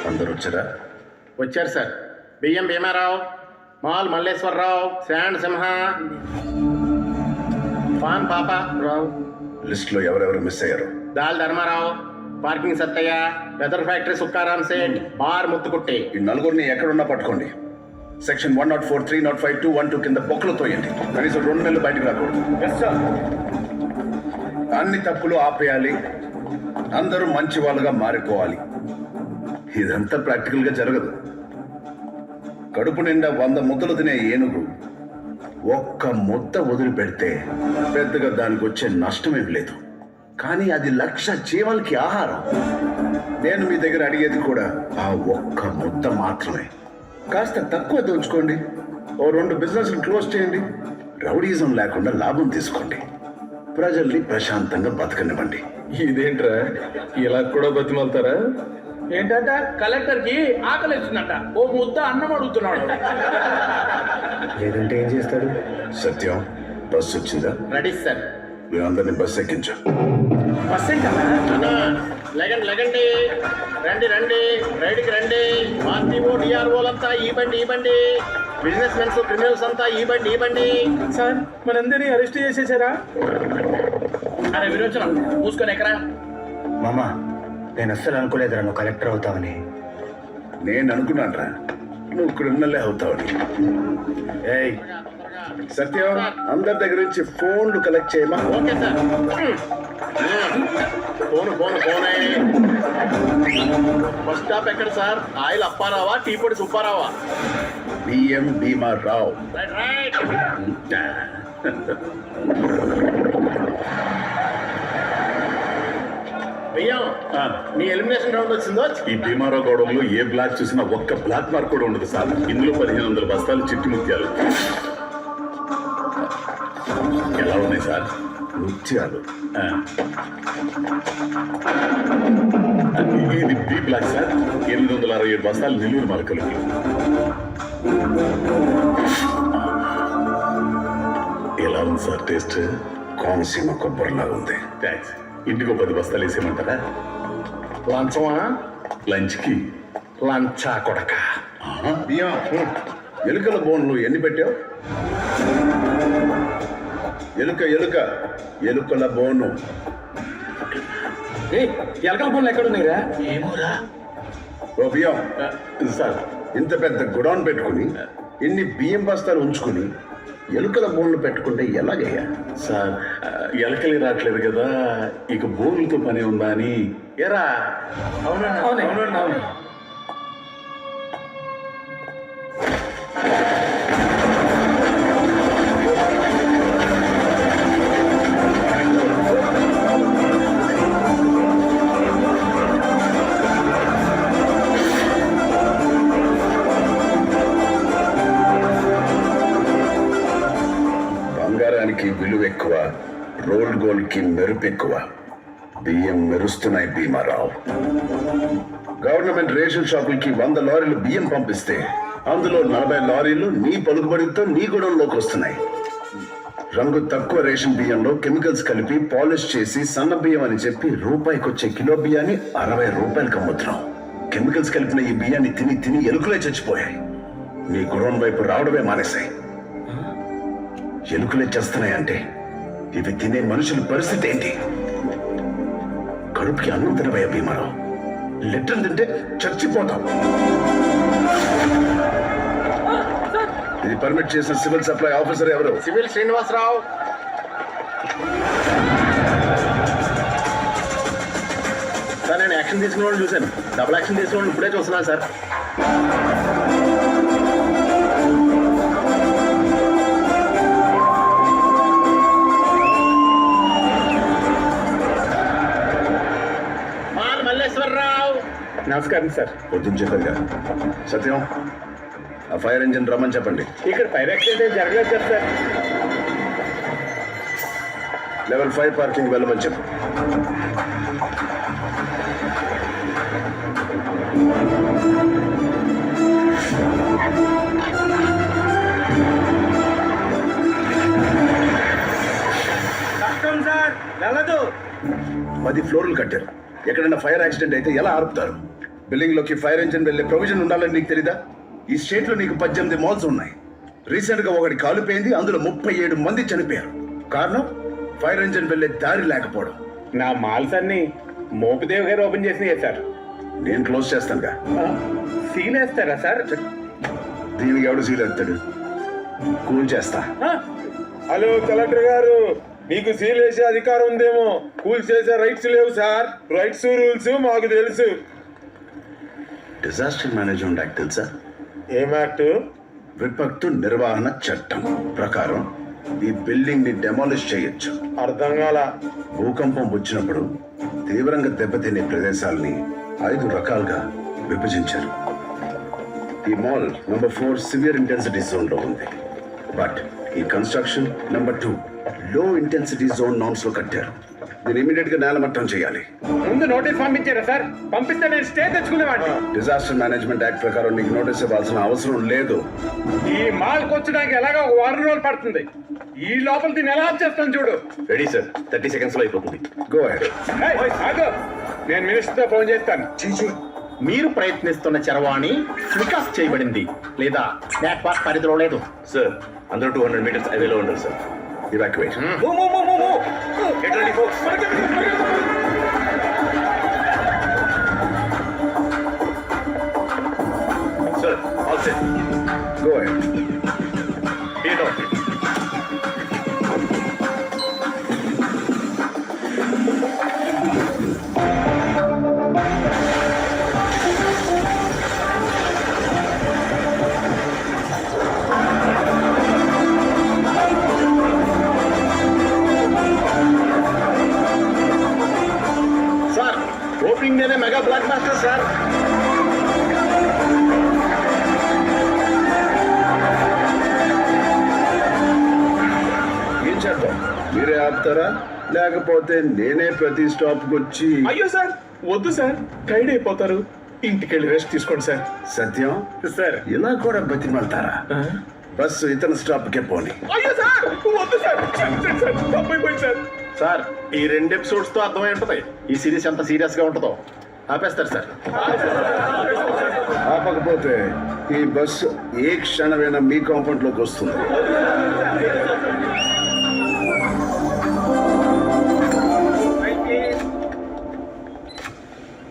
అందరూ వచ్చారా? వచ్చారు సార్. బియ్యం Bheemarao, mall Malleswararao, sand Simha, pan Paparao. List లో ఎవరెవరు మిస్ అయ్యారు? దాల్ Dharmarao, parking Sattaiah, weather factory Sukkaram Seth, bar Muthukutti. ఈ నలుగురిని ఎక్కడున్నా పట్టుకోండి. సెక్షన్ 104, 305, 212 కింద బొక్కలు తోయండి. కనీసం 2 నెలలు బయటకు రాకూడదు. అన్ని తప్పులు ఆపేయాలి. అందరూ మంచి వాళ్ళుగా మారిపోవాలి. ఇదంతా ప్రాక్టికల్ గా జరగదు. కడుపు నిండా 100 ముద్దలు తినే ఏనుగు ఒక్క ముద్ద వదిలిపెడితే పెద్దగా దానికి వచ్చే నష్టమేం లేదు. కానీ అది 1,00,000 జీవాలకి ఆహారం. నేను మీ దగ్గర అడిగేది కూడా ఆ ఒక్క ముద్ద మాత్రమే. కాస్త తక్కువ దోచుకోండి. ఓ 2 బిజినెస్లు క్లోజ్ చేయండి. రౌడీజం లేకుండా లాభం తీసుకోండి. ప్రజల్ని ప్రశాంతంగా బతకనివ్వండి. ఇదేంట్రా ఇలా కూడా బతిమలుతారా? ఏంటంట కలెక్టర్ కి ఆకలి ఇస్తుందంట, ఓ ముద్ద అన్నం అడుగుతున్నాడు. లేదంటే ఏం చేస్తాడు? సత్యం, బస్సు వచ్చిందా? Ready sir. మీరందరినీ బస్సు ఎక్కించు. బస్ ఏంటన్నా? లెగండి లెగండి, రండి రండి, రైడ్కి రండి. ఆర్టీఓ డిఆర్ఓలంతా ఈ బండి ఈ బండి, బిజినెస్ మెన్స్ క్రిమినల్స్ అంతా ఈ బండి ఈ బండి. సార్ మనందరినీ అరెస్ట్ చేసేసారా? అరే విరోచనం మూసుకొని ఎక్కరా. మామ, నేను అస్సలు అనుకోలేదురా నువ్వు కలెక్టర్ అవుతావని. నేను అనుకున్నాను నువ్వు క్రిమినలే అవుతావని. ఏయ్ సత్యం, అందరి దగ్గర నుంచి ఫోన్లు కలెక్ట్ చేయమా? Okay sir. ఫోను ఫోను ఫోనే. బస్ స్టాప్ ఎక్కడ సార్? ఆయిల్ అప్పారావా, టీ పొడి సుప్పారావా? బిఎం భీమారావు. Right right. బియ్యం, నీ ఎలిమినేషన్ రౌండ్ వచ్చిందో? ఈ భీమారావు గౌడంలో ఏ బ్లాక్ చూసినా ఒక్క బ్లాక్ మార్క్ కూడా ఉండదు సార్. ఇందులో 1500 బస్తాలు చిట్టి ముత్యాలు. ఎలా ఉన్నాయి సార్? ముత్యాలు. ఇది బి బ్లాక్ సార్. 867 బస్తాలు నెల్లూరు మార్కలు. ఎలా ఉంది సార్ టేస్ట్? కోనసీమ కొబ్బరిలాగా ఉంది. థ్యాంక్స్. ఇంటికి 10 బస్తాలు వేసేయమంటారా? లంచమా? లంచ్కి లంచా కొడక. బియ్యం, ఎలుకల బోన్లు ఎన్ని పెట్టావు? ఎలుక ఎలుక ఎలుకల బోను. ఎలకల పనులు ఎక్కడ ఉన్నాయిరా? ఏమోరా. ఓ బియ్యం, సార్, ఇంత పెద్ద గుడాన్ పెట్టుకుని ఇన్ని బియ్యం బస్తాలు ఉంచుకుని ఎలుకల బోన్లు పెట్టుకుంటే ఎలాగయ్యా? సార్ ఎలకలి రావట్లేదు కదా, ఇక బోర్లతో పని ఉందా అని. ఎరా అవునండి. బంగారానికి విలువ ఎక్కువ, రోల్డ్ గోల్డ్ కి మెరుపు ఎక్కువ. బియ్యం మెరుస్తున్నాయి భీమారావు. గవర్నమెంట్ రేషన్ షాపులకి 100 లారీలు బియ్యం పంపిస్తే అందులో 40 లారీలు నీ పలుకుబడితో నీ గొడవల్లోకి వస్తున్నాయి. రంగు తక్కువ రేషన్ బియ్యంలో కెమికల్స్ కలిపి పాలిష్ చేసి సన్న బియ్యం అని చెప్పి రూపాయికి వచ్చే కిలో బియ్యాన్ని 60 రూపాయలకి అమ్ముతున్నాం. కెమికల్స్ కలిపిన ఈ బియ్యాన్ని తిని తిని ఎలుకలే చచ్చిపోయాయి. నీ గుర్రం వైపు రావడమే మానేశాయి. ఎలుకలే చేస్తున్నాయంటే ఇవి తినే మనుషుల పరిస్థితి ఏంటి? కడుపుకి అన్నం తినవయ్యా భీమారావు. లిట్టలు తింటే చచ్చిపోతాం. ఇది పర్మిట్ చేసిన సివిల్ సప్లై ఆఫీసర్ ఎవరు? సివిల్ శ్రీనివాసరావు. సార్, నేను యాక్షన్ తీసుకున్న వాళ్ళు చూశాను. డబుల్ యాక్షన్ తీసుకున్న వాళ్ళు ఇప్పుడే చూస్తున్నాను సార్. మాల్ మల్లేశ్వరరావు. నమస్కారం సార్. పొద్దున్న చెప్పారుగా. సత్యం, ఆ ఫైర్ ఇంజిన్ రమ్మని చెప్పండి. ఇక్కడ ఫైర్ యాక్సిడెంట్ జరగలేదు కదా సార్. లెవెల్ 5 పార్కింగ్ వెళ్ళమని చెప్పు. కష్టం అవును సార్ వెళ్ళదు. 10 ఫ్లోర్లు కట్టారు. ఎక్కడైనా ఫైర్ యాక్సిడెంట్ అయితే ఎలా ఆపుతారు? బిల్డింగ్ లోకి ఫైర్ ఇంజిన్ వెళ్ళే ప్రొవిజన్ ఉండాలని నీకు తెలీదా? ఈ స్టేట్ లో నీకు 18 మాల్స్ ఉన్నాయి. రీసెంట్ గా ఒకటి కాలిపోయింది, అందులో 37 మంది చనిపోయారు. కారణం ఫైర్ ఇంజిన్ వెళ్ళే దారి లేకపోవడం. నా మాల్స్ అన్ని మోపిదేవ్ గారు ఓపెన్ చేసినాయి సార్. నేను క్లోజ్ చేస్తానుగా. సీల్ వేస్తారా సార్? దీనికి ఎవడు సీల్ ఎత్తాడు? కూల్ చేస్తా. హలో కలెక్టర్ గారు, మీకు సీల్ వేసే అధికారం ఉందేమో, కూల్ చేసే రైట్స్ లేవు సార్. రైట్స్ రూల్స్ మాకు తెలుసు. డిజాస్టర్ మేనేజ్మెంట్ యాక్ట్ తెలుసా? ఏం యాక్ట్? విపత్తు నిర్వహణ చట్టం ప్రకారం ఈ బిల్డింగ్ ని డెమాలిష్ చేయొచ్చు. అర్థం కాల. భూకంపం వచ్చినప్పుడు తీవ్రంగా దెబ్బతినే ప్రదేశాలని 5 రకాలుగా విభజించారు. ఈ mall number 4 severe intensity zone లో ఉంది. బట్ ఈ కన్స్ట్రక్షన్ నంబర్ 2 లో ఇంటెన్సిటీ జోన్ నార్మ్స్ లో కట్టారు. దీన్ని ఇమీడియట్ గా నేలమట్టం చేయాలి. ముందు నోటీస్ పంపించారా సార్? పంపిస్తే నేను స్టే తెచ్చుకునేవాడిని. డిజాస్టర్ మేనేజ్మెంట్ యాక్ట్ ప్రకారం నీకు నోటీస్ ఇవ్వాల్సిన అవసరం లేదు. ఈ మాల్కి వచ్చడానికి ఎలాగో 1 వారం రోజులు పడుతుంది. ఈ లోపల దీన్ని ఎలా ఆఫ్ చేస్తాను చూడు. రెడీ సార్, 30 seconds లో అయిపోతుంది. Go ahead. ఏయ్, ఆగు. నేను మినిస్టర్ తో ఫోన్ చేస్తాను. మీరు ప్రయత్నిస్తున్న చరవాణి స్విచ్ ఆఫ్ చేయబడింది లేదా నెట్వర్క్ పరిధిలో లేదు. సార్ అందరూ 200 meters అవేలో ఉండాలి sir. Evacuate. Get ready, folks. Sir, all set. Go ahead. Get off. Sir opening నేనే మెగా బ్లాక్ మాస్టర్ సార్. ఏం చేద్దాం? మీరే ఆపుతారా లేకపోతే నేనే ప్రతి స్టాప్ కి వచ్చి? అయ్యో సార్, వద్దు సార్, టైర్డ్ అయిపోతారు. ఇంటికి వెళ్ళి రెస్ట్ తీసుకోండి సార్. సత్యం సార్. ఇలా కూడా బతిమాలతారా? బస్సు ఇతర స్టాప్ కే పోని. అయ్యో సార్, వద్దు సార్. తప్పైపోయింది సార్. సార్ ఈ 2 ఎపిసోడ్స్ తో అర్థమై ఉంటది ఈ సిరీస్ ఎంత సీరియస్ గా ఉంటుందో. ఆపేస్తారు సార్. ఆపకపోతే ఈ బస్సు ఏ క్షణమైనా మీ కాంపౌండ్ లోకి వస్తుంది.